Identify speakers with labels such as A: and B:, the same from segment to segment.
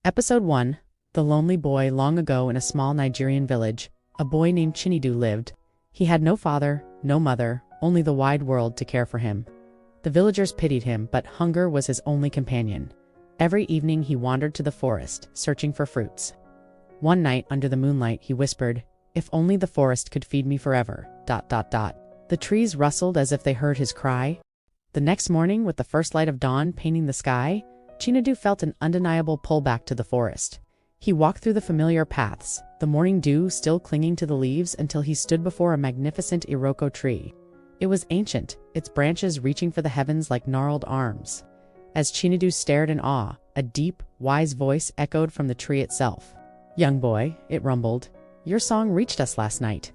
A: Episode 1. The Lonely Boy. Long ago in a small Nigerian village, a boy named Chinedu lived. He had no father, no mother, only the wide world to care for him. The villagers pitied him, but hunger was his only companion. Every evening he wandered to the forest, searching for fruits. One night, under the moonlight, he whispered, "If only the forest could feed me forever." The trees rustled as if they heard his cry. The next morning, with the first light of dawn painting the sky, Chinedu felt an undeniable pull back to the forest. He walked through the familiar paths, the morning dew still clinging to the leaves, until he stood before a magnificent Iroko tree. It was ancient, its branches reaching for the heavens like gnarled arms. As Chinedu stared in awe, a deep, wise voice echoed from the tree itself. "Young boy," it rumbled, "your song reached us last night."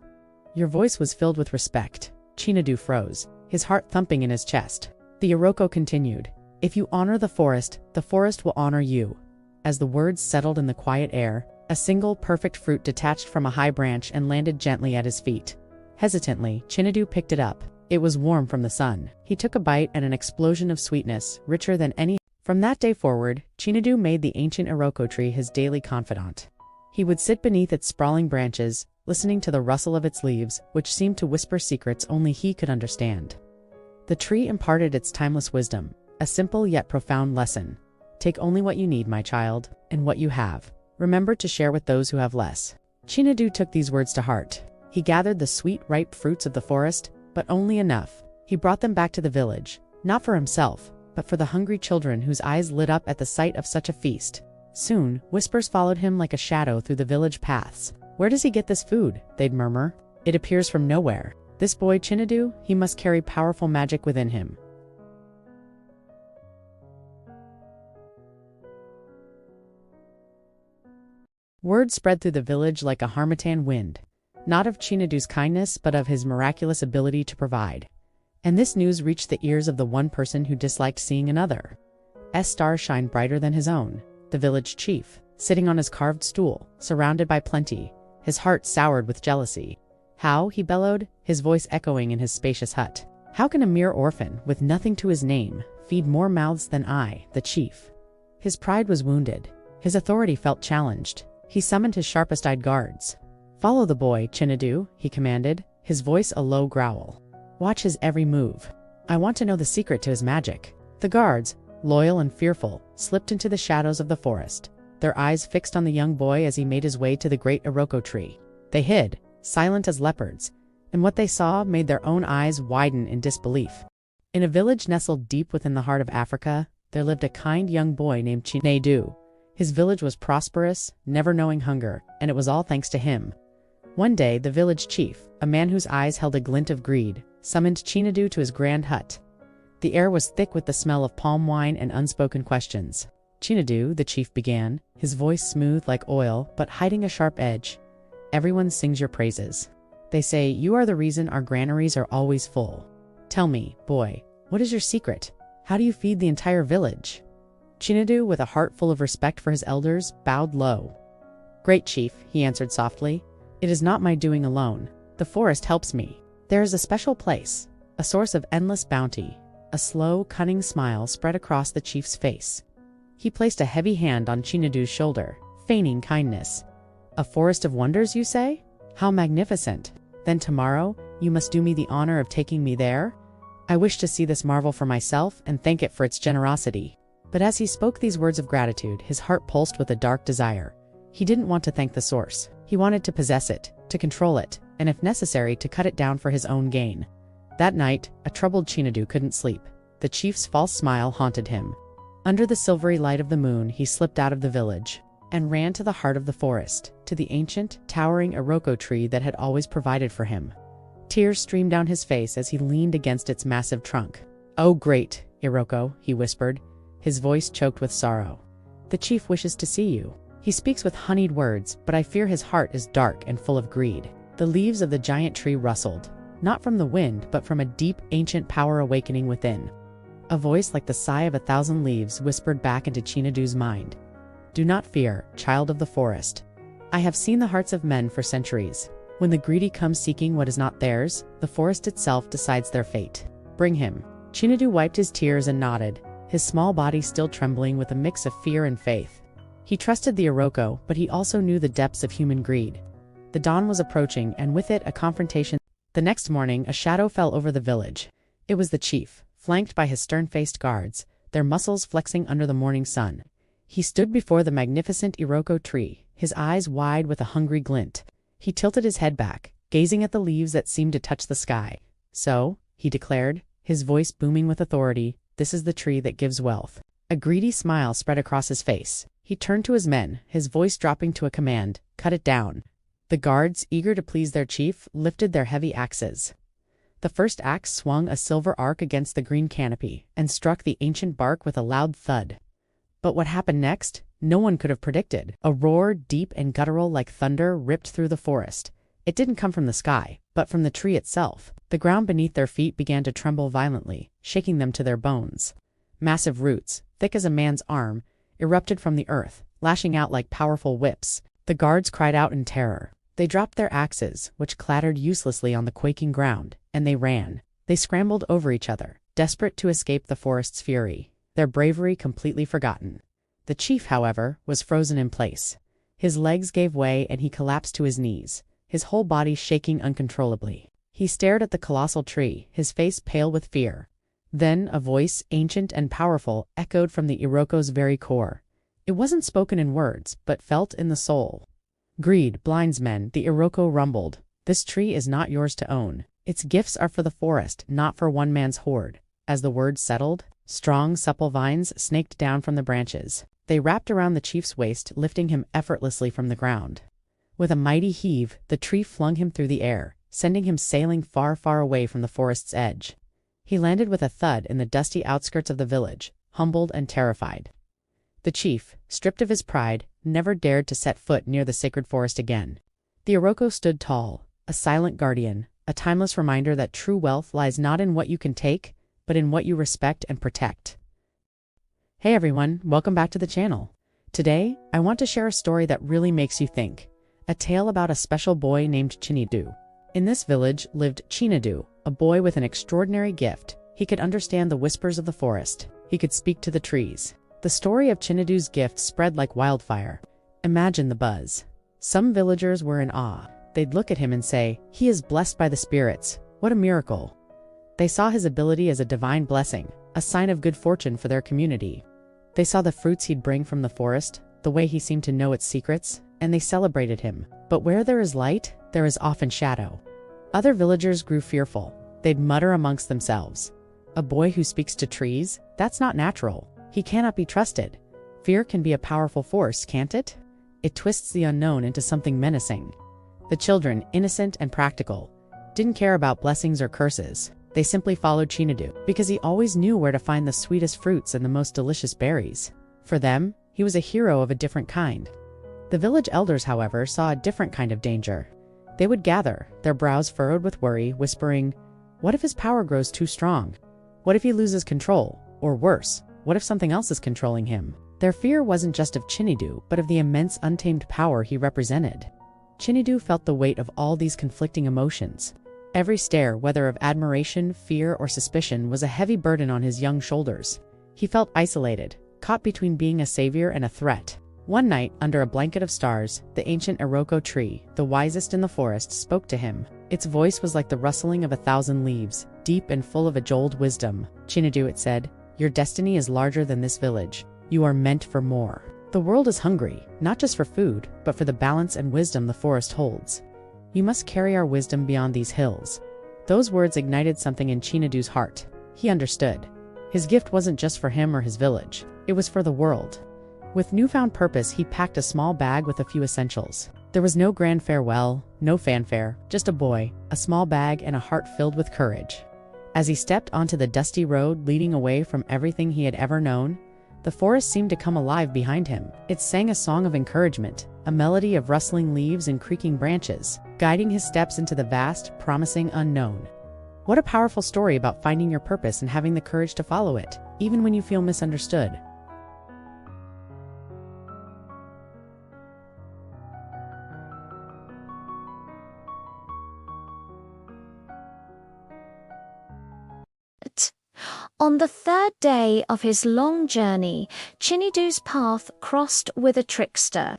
A: Your voice was filled with respect. Chinedu froze, his heart thumping in his chest. The Iroko continued, "If you honor the forest will honor you." As the words settled in the quiet air, a single perfect fruit detached from a high branch and landed gently at his feet. Hesitantly, Chinedu picked it up. It was warm from the sun. He took a bite, and an explosion of sweetness, richer than any. From that day forward, Chinedu made the ancient Iroko tree his daily confidant. He would sit beneath its sprawling branches, listening to the rustle of its leaves, which seemed to whisper secrets only he could understand. The tree imparted its timeless wisdom, a simple yet profound lesson. Take only what you need, my child, and what you have. Remember to share with those who have less. Chinedu took these words to heart. He gathered the sweet, ripe fruits of the forest, but only enough. He brought them back to the village, not for himself, but for the hungry children whose eyes lit up at the sight of such a feast. Soon, whispers followed him like a shadow through the village paths. "Where does he get this food?" they'd murmur. "It appears from nowhere. This boy Chinedu, he must carry powerful magic within him." Word spread through the village like a harmattan wind, not of Chinedu's kindness, but of his miraculous ability to provide. And this news reached the ears of the one person who disliked seeing another's star shine brighter than his own, the village chief, sitting on his carved stool, surrounded by plenty, his heart soured with jealousy. "How," he bellowed, his voice echoing in his spacious hut, "how can a mere orphan, with nothing to his name, feed more mouths than I, the chief?" His pride was wounded. His authority felt challenged. He summoned his sharpest-eyed guards. "Follow the boy, Chinedu," he commanded, his voice a low growl. "Watch his every move. I want to know the secret to his magic." The guards, loyal and fearful, slipped into the shadows of the forest, their eyes fixed on the young boy as he made his way to the great Iroko tree. They hid, silent as leopards, and what they saw made their own eyes widen in disbelief. In a village nestled deep within the heart of Africa, there lived a kind young boy named Chinedu. His village was prosperous, never knowing hunger, and it was all thanks to him. One day, the village chief, a man whose eyes held a glint of greed, summoned Chinedu to his grand hut. The air was thick with the smell of palm wine and unspoken questions. "Chinedu," the chief began, his voice smooth like oil, but hiding a sharp edge, "everyone sings your praises. They say you are the reason our granaries are always full. Tell me, boy, what is your secret? How do you feed the entire village?" Chinedu, with a heart full of respect for his elders, bowed low. "Great chief," he answered softly, "it is not my doing alone. The forest helps me. There is a special place, a source of endless bounty." A slow, cunning smile spread across the chief's face. He placed a heavy hand on Chinedu's shoulder, feigning kindness. "A forest of wonders, you say? How magnificent! Then tomorrow, you must do me the honor of taking me there. I wish to see this marvel for myself and thank it for its generosity." But as he spoke these words of gratitude, his heart pulsed with a dark desire. He didn't want to thank the source. He wanted to possess it, to control it, and if necessary, to cut it down for his own gain. That night, a troubled Chinedu couldn't sleep. The chief's false smile haunted him. Under the silvery light of the moon, he slipped out of the village and ran to the heart of the forest, to the ancient, towering Iroko tree that had always provided for him. Tears streamed down his face as he leaned against its massive trunk. "Oh, great Iroko," he whispered, his voice choked with sorrow. "The chief wishes to see you. He speaks with honeyed words, but I fear his heart is dark and full of greed." The leaves of the giant tree rustled, not from the wind, but from a deep, ancient power awakening within. A voice like the sigh of 1,000 leaves whispered back into Chinedu's mind. "Do not fear, child of the forest. I have seen the hearts of men for centuries. When the greedy come seeking what is not theirs, the forest itself decides their fate. Bring him." Chinedu wiped his tears and nodded, his small body still trembling with a mix of fear and faith. He trusted the Iroko, but he also knew the depths of human greed. The dawn was approaching, and with it a confrontation. The next morning, a shadow fell over the village. It was the chief, flanked by his stern-faced guards, their muscles flexing under the morning sun. He stood before the magnificent Iroko tree, his eyes wide with a hungry glint. He tilted his head back, gazing at the leaves that seemed to touch the sky. "So," he declared, his voice booming with authority, "this is the tree that gives wealth." A greedy smile spread across his face. He turned to his men, his voice dropping to a command, "Cut it down." The guards, eager to please their chief, lifted their heavy axes. The first axe swung a silver arc against the green canopy and struck the ancient bark with a loud thud. But what happened next, no one could have predicted. A roar, deep and guttural like thunder, ripped through the forest. It didn't come from the sky, but from the tree itself. The ground beneath their feet began to tremble violently, shaking them to their bones. Massive roots, thick as a man's arm, erupted from the earth, lashing out like powerful whips. The guards cried out in terror. They dropped their axes, which clattered uselessly on the quaking ground, and they ran. They scrambled over each other, desperate to escape the forest's fury, their bravery completely forgotten. The chief, however, was frozen in place. His legs gave way and he collapsed to his knees, his whole body shaking uncontrollably. He stared at the colossal tree, his face pale with fear. Then a voice, ancient and powerful, echoed from the Iroko's very core. It wasn't spoken in words, but felt in the soul. "Greed blinds men," the Iroko rumbled. "This tree is not yours to own. Its gifts are for the forest, not for one man's hoard." As the words settled, strong, supple vines snaked down from the branches. They wrapped around the chief's waist, lifting him effortlessly from the ground. With a mighty heave, the tree flung him through the air, sending him sailing far, far away from the forest's edge. He landed with a thud in the dusty outskirts of the village, humbled and terrified. The chief, stripped of his pride, never dared to set foot near the sacred forest again. The Iroko stood tall, a silent guardian, a timeless reminder that true wealth lies not in what you can take, but in what you respect and protect. Hey everyone, welcome back to the channel. Today, I want to share a story that really makes you think. A tale about a special boy named Chinedu. In this village lived Chinedu, a boy with an extraordinary gift. He could understand the whispers of the forest. He could speak to the trees. The story of Chinedu's gift spread like wildfire. Imagine the buzz. Some villagers were in awe. They'd look at him and say, "He is blessed by the spirits. What a miracle." They saw his ability as a divine blessing, a sign of good fortune for their community. They saw the fruits he'd bring from the forest, the way he seemed to know its secrets, and they celebrated him. But where there is light, there is often shadow. Other villagers grew fearful. They'd mutter amongst themselves, "A boy who speaks to trees? That's not natural. He cannot be trusted." Fear can be a powerful force, can't it? It twists the unknown into something menacing. The children, innocent and practical, didn't care about blessings or curses. They simply followed Chinedu because he always knew where to find the sweetest fruits and the most delicious berries. For them, he was a hero of a different kind. The village elders, however, saw a different kind of danger. They would gather, their brows furrowed with worry, whispering, "What if his power grows too strong? What if he loses control? Or worse, what if something else is controlling him?" Their fear wasn't just of Chinedu, but of the immense untamed power he represented. Chinedu felt the weight of all these conflicting emotions. Every stare, whether of admiration, fear, or suspicion, was a heavy burden on his young shoulders. He felt isolated, caught between being a savior and a threat. One night, under a blanket of stars, the ancient Iroko tree, the wisest in the forest, spoke to him. Its voice was like the rustling of 1,000 leaves, deep and full of age-old wisdom. "Chinedu," it said, "your destiny is larger than this village. You are meant for more. The world is hungry, not just for food, but for the balance and wisdom the forest holds. You must carry our wisdom beyond these hills." Those words ignited something in Chinedu's heart. He understood. His gift wasn't just for him or his village. It was for the world. With newfound purpose, he packed a small bag with a few essentials. There was no grand farewell, no fanfare, just a boy, a small bag, and a heart filled with courage. As he stepped onto the dusty road leading away from everything he had ever known, the forest seemed to come alive behind him. It sang a song of encouragement, a melody of rustling leaves and creaking branches, guiding his steps into the vast, promising unknown. What a powerful story about finding your purpose and having the courage to follow it, even when you feel misunderstood.
B: On the third day of his long journey, Chinidu's path crossed with a trickster,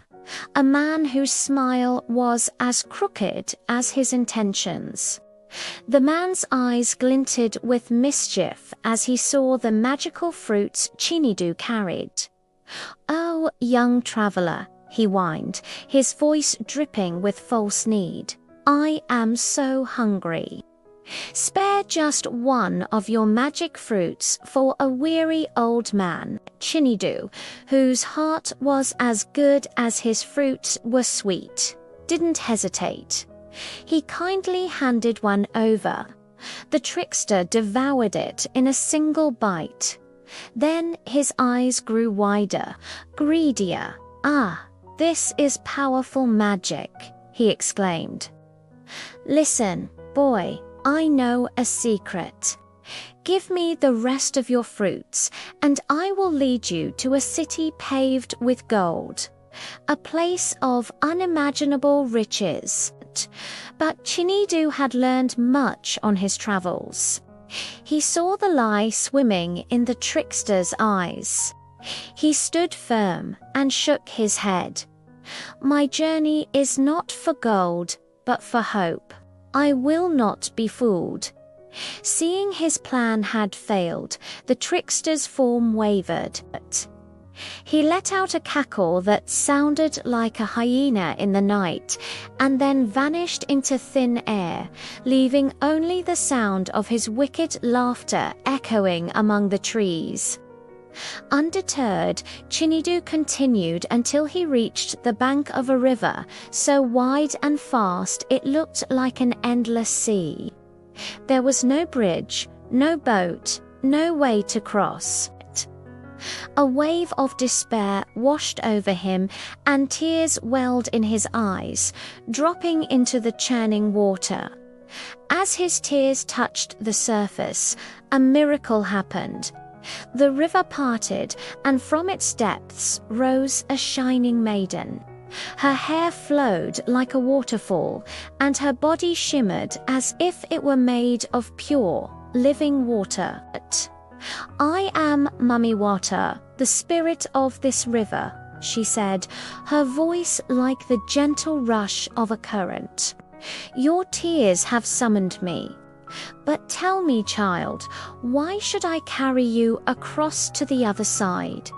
B: a man whose smile was as crooked as his intentions. The man's eyes glinted with mischief as he saw the magical fruits Chinidu carried. "Oh, young traveler," he whined, his voice dripping with false need, "I am so hungry. Spare just one of your magic fruits for a weary old man." Chinidu, whose heart was as good as his fruits were sweet, didn't hesitate. He kindly handed one over. The trickster devoured it in a single bite. Then his eyes grew wider, greedier. "Ah, this is powerful magic," he exclaimed. "Listen, boy, I know a secret. Give me the rest of your fruits, and I will lead you to a city paved with gold, a place of unimaginable riches." But Chinidu had learned much on his travels. He saw the lie swimming in the trickster's eyes. He stood firm and shook his head. "My journey is not for gold, but for hope. I will not be fooled." Seeing his plan had failed, the trickster's form wavered. He let out a cackle that sounded like a hyena in the night, and then vanished into thin air, leaving only the sound of his wicked laughter echoing among the trees. Undeterred, Chinidu continued until he reached the bank of a river so wide and fast it looked like an endless sea. There was no bridge, no boat, no way to cross. A wave of despair washed over him, and tears welled in his eyes, dropping into the churning water. As his tears touched the surface, a miracle happened. The river parted, and from its depths rose a shining maiden. Her hair flowed like a waterfall, and her body shimmered as if it were made of pure, living water. "I am Mummy Water, the spirit of this river," she said, her voice like the gentle rush of a current. "Your tears have summoned me. But tell me, child, why should I carry you across to the other side?"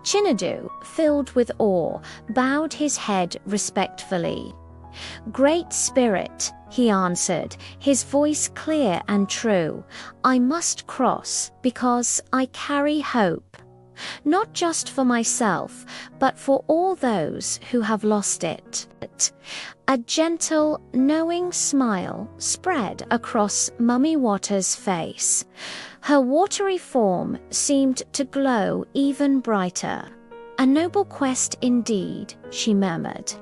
B: Chinidu, filled with awe, bowed his head respectfully. "Great Spirit," he answered, his voice clear and true, "I must cross because I carry hope. Not just for myself, but for all those who have lost it." A gentle, knowing smile spread across Mummy Water's face. Her watery form seemed to glow even brighter. "A noble quest indeed," she murmured.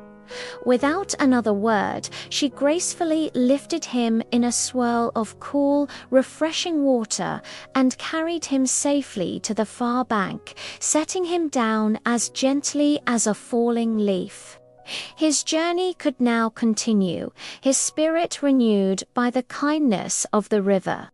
B: Without another word, she gracefully lifted him in a swirl of cool, refreshing water and carried him safely to the far bank, setting him down as gently as a falling leaf. His journey could now continue, his spirit renewed by the kindness of the river.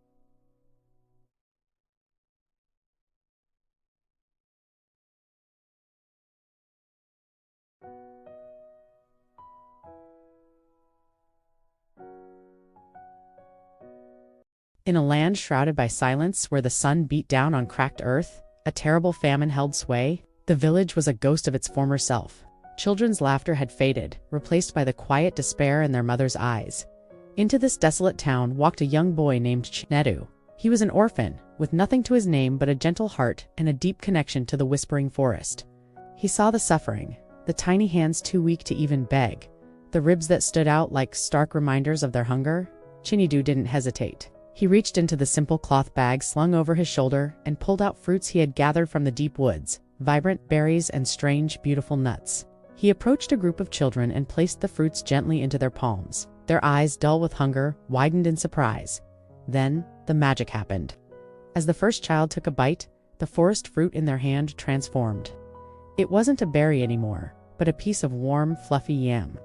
A: In a land shrouded by silence where the sun beat down on cracked earth, a terrible famine held sway. The village was a ghost of its former self. Children's laughter had faded, replaced by the quiet despair in their mother's eyes. Into this desolate town walked a young boy named Chinidu. He was an orphan, with nothing to his name but a gentle heart and a deep connection to the whispering forest. He saw the suffering, the tiny hands too weak to even beg, the ribs that stood out like stark reminders of their hunger. Chinidu didn't hesitate. He reached into the simple cloth bag slung over his shoulder and pulled out fruits he had gathered from the deep woods, vibrant berries and strange, beautiful nuts. He approached a group of children and placed the fruits gently into their palms. Their eyes, dull with hunger, widened in surprise. Then, the magic happened. As the first child took a bite, the forest fruit in their hand transformed. It wasn't a berry anymore, but a piece of warm, fluffy yam.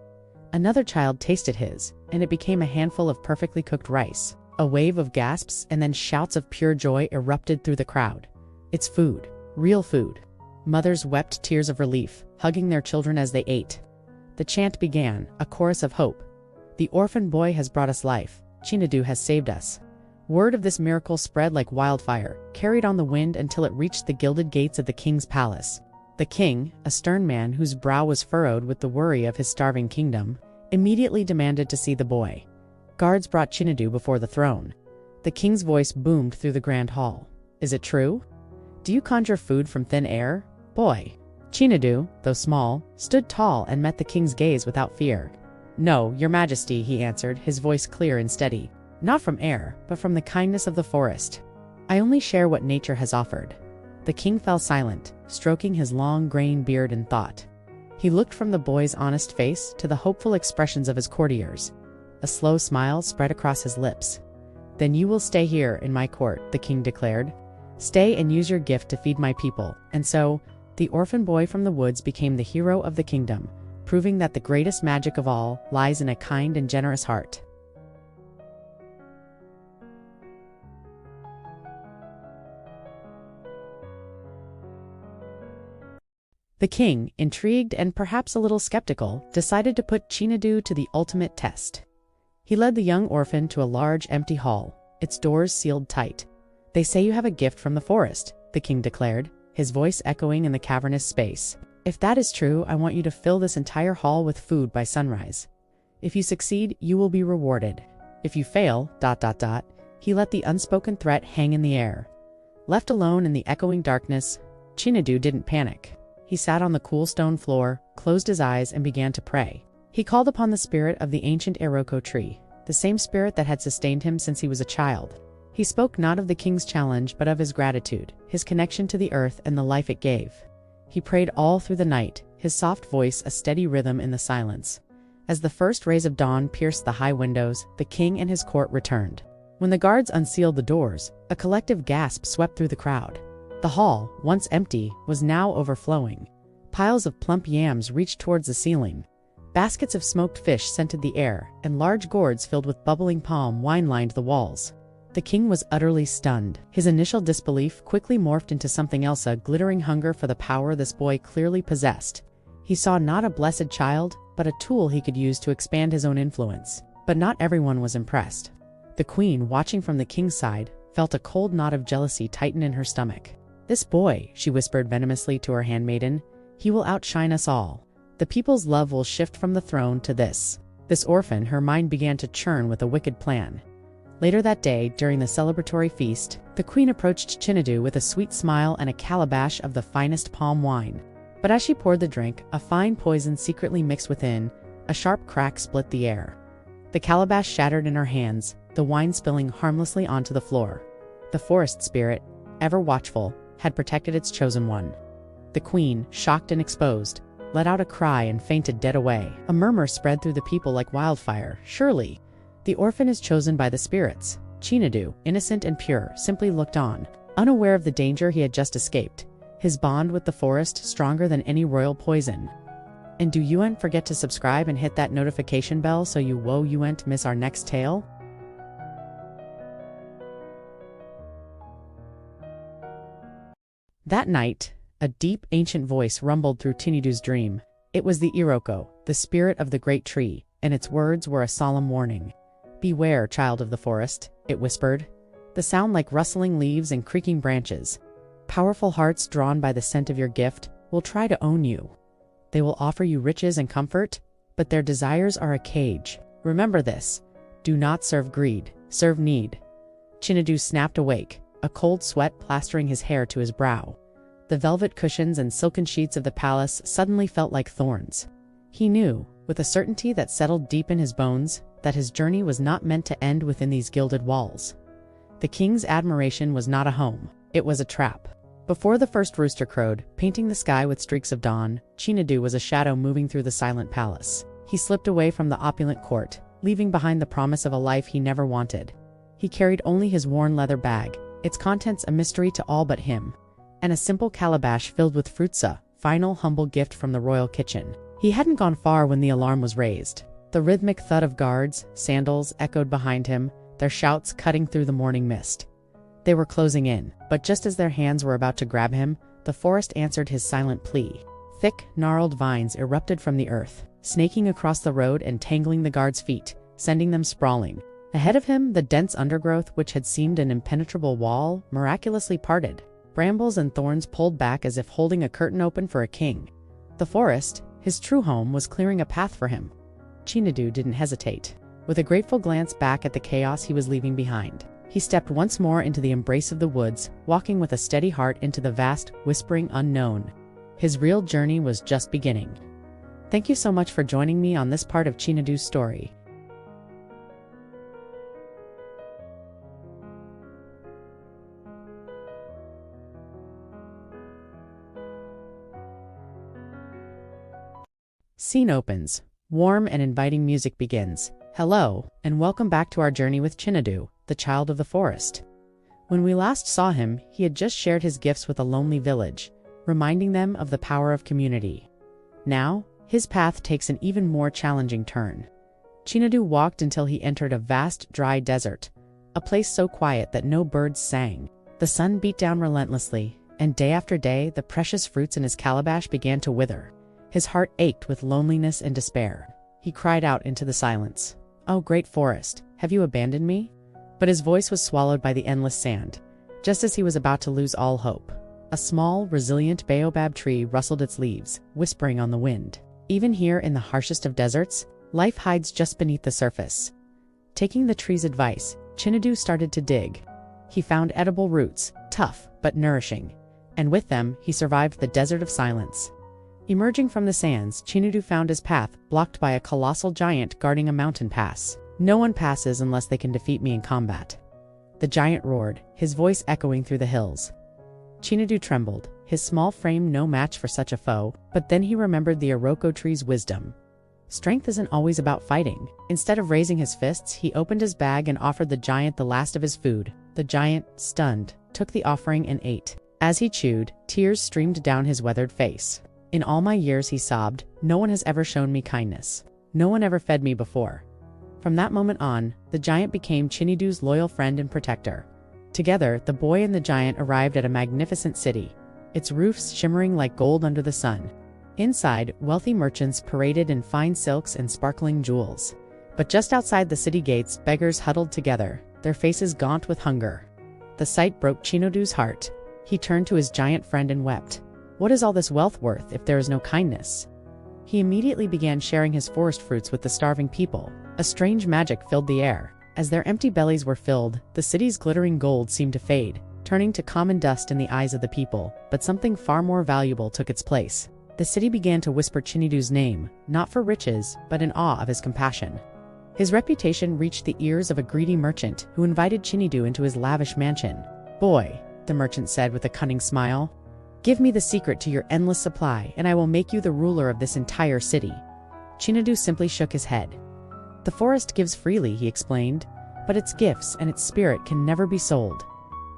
A: Another child tasted his, and it became a handful of perfectly cooked rice. A wave of gasps and then shouts of pure joy erupted through the crowd. It's food. Real food. Mothers wept tears of relief, hugging their children as they ate. The chant began, a chorus of hope. The orphan boy has brought us life. Chinadu has saved us. Word of this miracle spread like wildfire, carried on the wind until it reached the gilded gates of the king's palace. The king, a stern man whose brow was furrowed with the worry of his starving kingdom, immediately demanded to see the boy. Guards brought Chinadu before the throne. The king's voice boomed through the grand hall. Is it true? Do you conjure food from thin air? Boy. Chinadu, though small, stood tall and met the king's gaze without fear. No, your majesty, he answered, his voice clear and steady. Not from air, but from the kindness of the forest. I only share what nature has offered. The king fell silent, stroking his long graying beard in thought. He looked from the boy's honest face to the hopeful expressions of his courtiers. A slow smile spread across his lips. Then you will stay here in my court, the king declared. Stay and use your gift to feed my people. And so, the orphan boy from the woods became the hero of the kingdom, proving that the greatest magic of all lies in a kind and generous heart. The king, intrigued and perhaps a little skeptical, decided to put Chinadu to the ultimate test. He led the young orphan to a large empty hall, its doors sealed tight. They say you have a gift from the forest, the king declared, his voice echoing in the cavernous space. If that is true, I want you to fill this entire hall with food by sunrise. If you succeed, you will be rewarded. If you fail, ... He let the unspoken threat hang in the air. Left alone in the echoing darkness, Chinadu didn't panic. He sat on the cool stone floor, closed his eyes, and began to pray. He called upon the spirit of the ancient Iroko tree, the same spirit that had sustained him since he was a child. He spoke not of the king's challenge, but of his gratitude, his connection to the earth and the life it gave. He prayed all through the night, his soft voice a steady rhythm in the silence. As the first rays of dawn pierced the high windows, the king and his court returned. When the guards unsealed the doors, a collective gasp swept through the crowd. The hall, once empty, was now overflowing. Piles of plump yams reached towards the ceiling. Baskets of smoked fish scented the air, and large gourds filled with bubbling palm wine lined the walls. The king was utterly stunned. His initial disbelief quickly morphed into something else, a glittering hunger for the power this boy clearly possessed. He saw not a blessed child, but a tool he could use to expand his own influence. But not everyone was impressed. The queen, watching from the king's side, felt a cold knot of jealousy tighten in her stomach. This boy, she whispered venomously to her handmaiden, he will outshine us all. The people's love will shift from the throne to this. This orphan, her mind began to churn with a wicked plan. Later that day, during the celebratory feast, the queen approached Chinadu with a sweet smile and a calabash of the finest palm wine. But as she poured the drink, a fine poison secretly mixed within, a sharp crack split the air. The calabash shattered in her hands, the wine spilling harmlessly onto the floor. The forest spirit, ever watchful, had protected its chosen one. The queen, shocked and exposed, let out a cry and fainted dead away. A murmur spread through the people like wildfire. Surely, the orphan is chosen by the spirits. Chinadu, innocent and pure, simply looked on, unaware of the danger he had just escaped, his bond with the forest stronger than any royal poison. And do you forget to subscribe and hit that notification bell so you won't miss our next tale? That night, a deep, ancient voice rumbled through Chinidu's dream. It was the Iroko, the spirit of the great tree, and its words were a solemn warning. Beware, child of the forest, it whispered, the sound like rustling leaves and creaking branches. Powerful hearts drawn by the scent of your gift will try to own you. They will offer you riches and comfort, but their desires are a cage. Remember this. Do not serve greed, serve need. Chinadu snapped awake, a cold sweat plastering his hair to his brow. The velvet cushions and silken sheets of the palace suddenly felt like thorns. He knew, with a certainty that settled deep in his bones, that his journey was not meant to end within these gilded walls. The king's admiration was not a home, it was a trap. Before the first rooster crowed, painting the sky with streaks of dawn, Chinadu was a shadow moving through the silent palace. He slipped away from the opulent court, leaving behind the promise of a life he never wanted. He carried only his worn leather bag, its contents a mystery to all but him, and a simple calabash filled with fruits, a final humble gift from the royal kitchen. He hadn't gone far when the alarm was raised. The rhythmic thud of guards, sandals echoed behind him, their shouts cutting through the morning mist. They were closing in, but just as their hands were about to grab him, the forest answered his silent plea. Thick, gnarled vines erupted from the earth, snaking across the road and tangling the guards' feet, sending them sprawling. Ahead of him, the dense undergrowth, which had seemed an impenetrable wall, miraculously parted. Brambles and thorns pulled back as if holding a curtain open for a king. The forest, his true home, was clearing a path for him. Chinadu didn't hesitate. With a grateful glance back at the chaos he was leaving behind, he stepped once more into the embrace of the woods, walking with a steady heart into the vast, whispering unknown. His real journey was just beginning. Thank you so much for joining me on this part of Chinadu's story. Scene opens. Warm and inviting music begins. Hello, and welcome back to our journey with Chinadu, the child of the forest. When we last saw him, he had just shared his gifts with a lonely village, reminding them of the power of community. Now, his path takes an even more challenging turn. Chinadu walked until he entered a vast, dry desert, a place so quiet that no birds sang. The sun beat down relentlessly, and day after day, the precious fruits in his calabash began to wither. His heart ached with loneliness and despair. He cried out into the silence, "Oh, great forest, have you abandoned me?" But his voice was swallowed by the endless sand. Just as he was about to lose all hope, a small, resilient baobab tree rustled its leaves, whispering on the wind. Even here in the harshest of deserts, life hides just beneath the surface. Taking the tree's advice, Chinadu started to dig. He found edible roots, tough but nourishing, and with them he survived the desert of silence. Emerging from the sands, Chinadu found his path blocked by a colossal giant guarding a mountain pass. "No one passes unless they can defeat me in combat." The giant roared, his voice echoing through the hills. Chinadu trembled, his small frame no match for such a foe, but then he remembered the Iroko tree's wisdom. Strength isn't always about fighting. Instead of raising his fists, he opened his bag and offered the giant the last of his food. The giant, stunned, took the offering and ate. As he chewed, tears streamed down his weathered face. "In all my years," he sobbed, "no one has ever shown me kindness. No one ever fed me before." From that moment on, the giant became Chinidu's loyal friend and protector. Together, the boy and the giant arrived at a magnificent city, its roofs shimmering like gold under the sun. Inside, wealthy merchants paraded in fine silks and sparkling jewels. But just outside the city gates, beggars huddled together, their faces gaunt with hunger. The sight broke Chinidu's heart. He turned to his giant friend and wept. What is all this wealth worth if there is no kindness? He immediately began sharing his forest fruits with the starving people. A strange magic filled the air. As their empty bellies were filled, the city's glittering gold seemed to fade, turning to common dust in the eyes of the people. But something far more valuable took its place. The city began to whisper Chinidu's name, not for riches, but in awe of his compassion. His reputation reached the ears of a greedy merchant who invited Chinidu into his lavish mansion. "Boy," the merchant said with a cunning smile, "give me the secret to your endless supply, and I will make you the ruler of this entire city." Chinadu simply shook his head. "The forest gives freely," he explained, "but its gifts and its spirit can never be sold."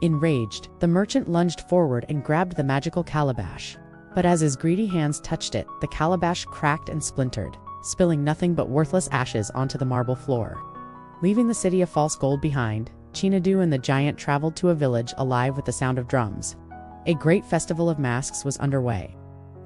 A: Enraged, the merchant lunged forward and grabbed the magical calabash. But as his greedy hands touched it, the calabash cracked and splintered, spilling nothing but worthless ashes onto the marble floor. Leaving the city of false gold behind, Chinadu and the giant traveled to a village alive with the sound of drums. A great festival of masks was underway.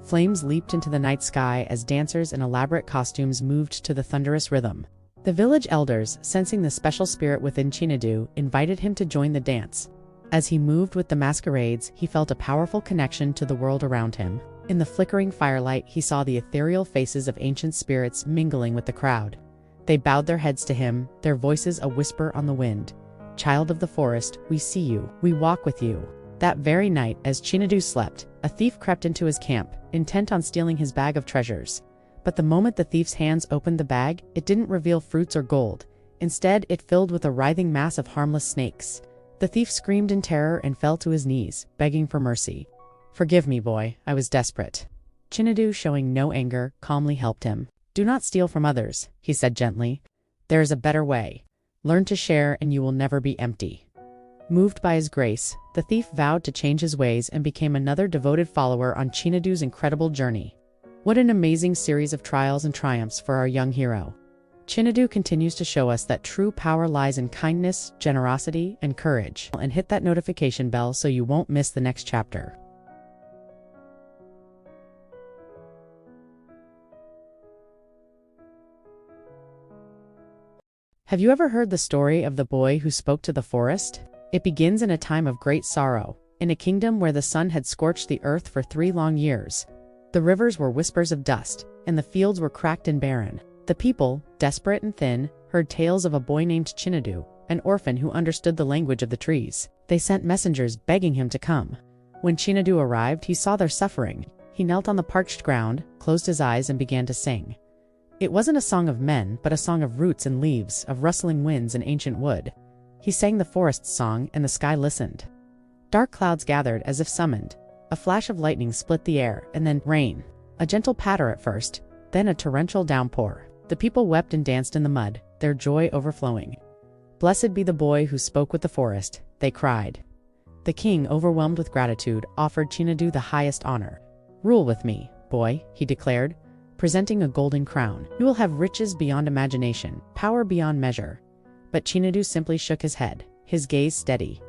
A: Flames leaped into the night sky as dancers in elaborate costumes moved to the thunderous rhythm. The village elders, sensing the special spirit within Chinadu, invited him to join the dance. As he moved with the masquerades, he felt a powerful connection to the world around him. In the flickering firelight, he saw the ethereal faces of ancient spirits mingling with the crowd. They bowed their heads to him, their voices a whisper on the wind. "Child of the forest, we see you, we walk with you." That very night, as Chinadu slept, a thief crept into his camp, intent on stealing his bag of treasures. But the moment the thief's hands opened the bag, it didn't reveal fruits or gold. Instead, it filled with a writhing mass of harmless snakes. The thief screamed in terror and fell to his knees, begging for mercy. "Forgive me, boy, I was desperate." Chinadu, showing no anger, calmly helped him. "Do not steal from others," he said gently. "There is a better way. Learn to share and you will never be empty." Moved by his grace, the thief vowed to change his ways and became another devoted follower on Chinadu's incredible journey. What an amazing series of trials and triumphs for our young hero. Chinadu continues to show us that true power lies in kindness, generosity, and courage. And hit that notification bell so you won't miss the next chapter. Have you ever heard the story of the boy who spoke to the forest? It begins in a time of great sorrow, in a kingdom where the sun had scorched the earth for 3 long years. The rivers were whispers of dust, and the fields were cracked and barren. The people, desperate and thin, heard tales of a boy named Chinadu, an orphan who understood the language of the trees. They sent messengers begging him to come. When Chinadu arrived, he saw their suffering. He knelt on the parched ground, closed his eyes, and began to sing. It wasn't a song of men, but a song of roots and leaves, of rustling winds and ancient wood. He sang the forest's song, and the sky listened. Dark clouds gathered as if summoned. A flash of lightning split the air, and then rain. A gentle patter at first, then a torrential downpour. The people wept and danced in the mud, their joy overflowing. "Blessed be the boy who spoke with the forest," they cried. The king, overwhelmed with gratitude, offered Chinadu the highest honor. "Rule with me, boy," he declared, presenting a golden crown. "You will have riches beyond imagination, power beyond measure." But Chinadu simply shook his head, his gaze steady.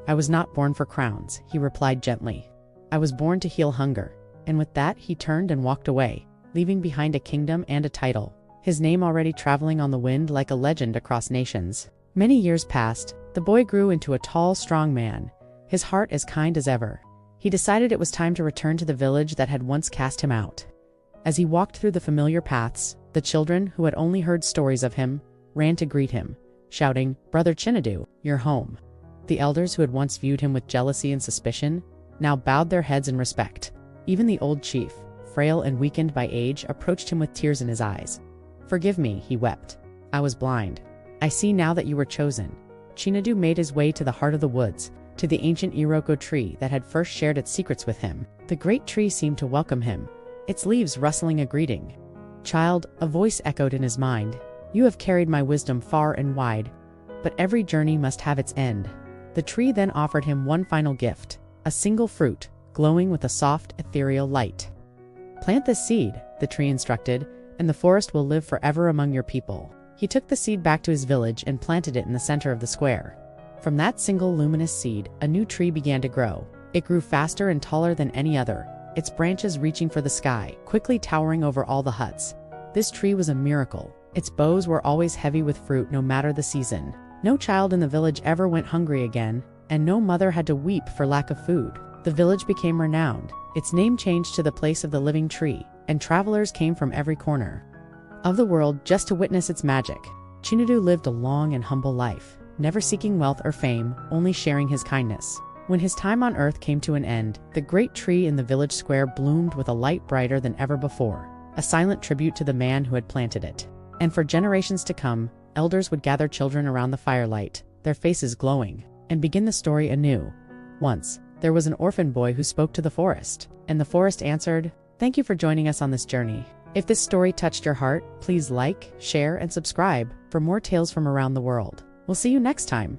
A: "I was not born for crowns," he replied gently. "I was born to heal hunger." And with that, he turned and walked away, leaving behind a kingdom and a title, his name already traveling on the wind like a legend across nations. Many years passed. The boy grew into a tall, strong man, his heart as kind as ever. He decided it was time to return to the village that had once cast him out. As he walked through the familiar paths, the children, who had only heard stories of him, ran to greet him, shouting, "Brother Chinadu, you're home." The elders, who had once viewed him with jealousy and suspicion, now bowed their heads in respect. Even the old chief, frail and weakened by age, approached him with tears in his eyes. "Forgive me," he wept. "I was blind. I see now that you were chosen." Chinadu made his way to the heart of the woods, to the ancient Iroko tree that had first shared its secrets with him. The great tree seemed to welcome him, its leaves rustling a greeting. "Child," a voice echoed in his mind, "you have carried my wisdom far and wide, but every journey must have its end." The tree then offered him one final gift, a single fruit, glowing with a soft, ethereal light. "Plant this seed," the tree instructed, "and the forest will live forever among your people." He took the seed back to his village and planted it in the center of the square. From that single luminous seed, a new tree began to grow. It grew faster and taller than any other, its branches reaching for the sky, quickly towering over all the huts. This tree was a miracle. Its boughs were always heavy with fruit no matter the season. No child in the village ever went hungry again, and no mother had to weep for lack of food. The village became renowned. Its name changed to the place of the living tree, and travelers came from every corner of the world just to witness its magic. Chinadu lived a long and humble life, never seeking wealth or fame, only sharing his kindness. When his time on earth came to an end, the great tree in the village square bloomed with a light brighter than ever before, a silent tribute to the man who had planted it. And for generations to come, elders would gather children around the firelight, their faces glowing, and begin the story anew. Once, there was an orphan boy who spoke to the forest, and the forest answered, "Thank you for joining us on this journey." If this story touched your heart, please like, share, and subscribe for more tales from around the world. We'll see you next time.